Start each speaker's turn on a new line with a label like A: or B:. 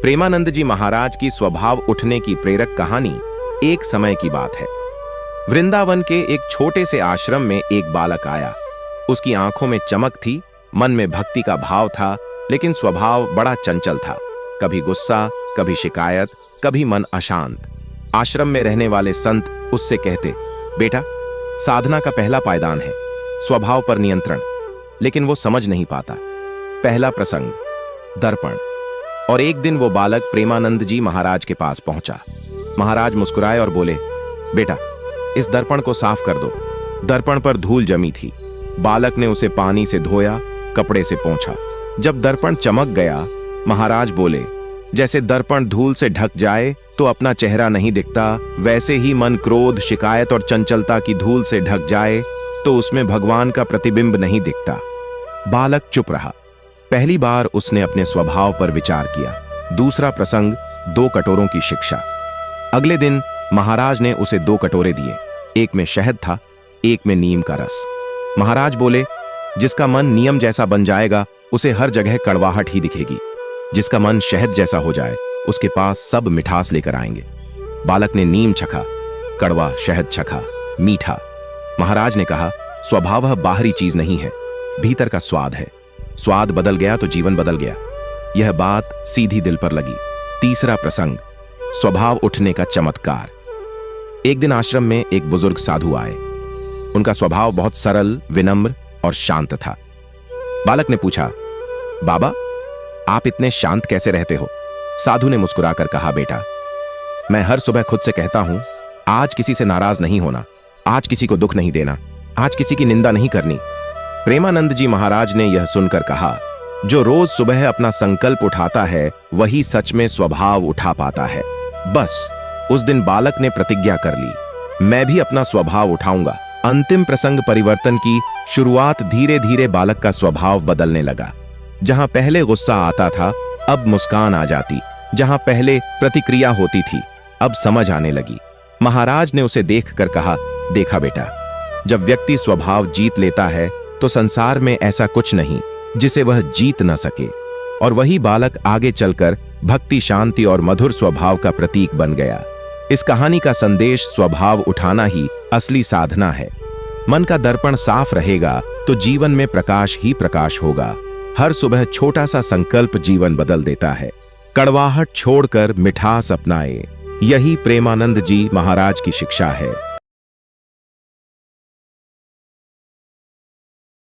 A: प्रेमानंद जी महाराज की स्वभाव उठने की प्रेरक कहानी एक समय की बात है। वृंदावन के एक छोटे से आश्रम में एक बालक आया। उसकी आंखों में चमक थी, मन में भक्ति का भाव था, लेकिन स्वभाव बड़ा चंचल था। कभी गुस्सा, कभी शिकायत, कभी मन अशांत। आश्रम में रहने वाले संत उससे कहते, बेटा, साधना का पहला पायदान है स्वभाव पर नियंत्रण। लेकिन वो समझ नहीं पाता। पहला प्रसंग, दर्पण। और एक दिन वो बालक प्रेमानंद जी महाराज के पास पहुंचा। महाराज मुस्कुराए और बोले, बेटा, इस दर्पण को साफ कर दो। दर्पण पर धूल जमी थी। बालक ने उसे पानी से धोया, कपड़े से पोंछा। जब दर्पण चमक गया, महाराज बोले, जैसे दर्पण धूल से ढक जाए तो अपना चेहरा नहीं दिखता, वैसे ही मन क्रोध, शिकायत और चंचलता की धूल से ढक जाए तो उसमें भगवान का प्रतिबिंब नहीं दिखता। बालक चुप रहा। पहली बार उसने अपने स्वभाव पर विचार किया। दूसरा प्रसंग, 2 कटोरों की शिक्षा। अगले दिन महाराज ने उसे 2 कटोरे दिए। एक में शहद था, एक में नीम का रस। महाराज बोले, जिसका मन नियम जैसा बन जाएगा उसे हर जगह कड़वाहट ही दिखेगी। जिसका मन शहद जैसा हो जाए उसके पास सब मिठास लेकर आएंगे। बालक ने नीम चखा, कड़वा, शहद चखा, मीठा। महाराज ने कहा, स्वभाव बाहरी चीज नहीं है, भीतर का स्वाद है। स्वाद बदल गया तो जीवन बदल गया। यह बात सीधी दिल पर लगी। तीसरा प्रसंग, स्वभाव उठने का चमत्कार। एक दिन आश्रम में एक बुजुर्ग साधु आए। उनका स्वभाव बहुत सरल, विनम्र और शांत था। बालक ने पूछा, बाबा, आप इतने शांत कैसे रहते हो? साधु ने मुस्कुराकर कहा, बेटा, मैं हर सुबह खुद से कहता हूं, आज किसी से नाराज नहीं होना, आज किसी को दुख नहीं देना, आज किसी की निंदा नहीं करनी। प्रेमानंद जी महाराज ने यह सुनकर कहा, जो रोज सुबह अपना संकल्प उठाता है वही सच में स्वभाव उठा पाता है। बस उस दिन बालक ने प्रतिज्ञा कर ली, मैं भी अपना स्वभाव उठाऊंगा। अंतिम प्रसंग, परिवर्तन की शुरुआत। धीरे धीरे बालक का स्वभाव बदलने लगा। जहां पहले गुस्सा आता था, अब मुस्कान आ जाती। जहां पहले प्रतिक्रिया होती थी, अब समझ आने लगी। महाराज ने उसे देखकर कहा, देखा बेटा, जब व्यक्ति स्वभाव जीत लेता है तो संसार में ऐसा कुछ नहीं जिसे वह जीत न सके। और वही बालक आगे चलकर भक्ति, शांति और मधुर स्वभाव का प्रतीक बन गया। इस कहानी का संदेश स्वभाव उठाना ही असली साधना है। मन का दर्पण साफ रहेगा तो जीवन में प्रकाश ही प्रकाश होगा। हर सुबह छोटा सा संकल्प जीवन बदल देता है। कड़वाहट छोड़कर मिठास अपनाए, यही प्रेमानंद जी महाराज की शिक्षा है।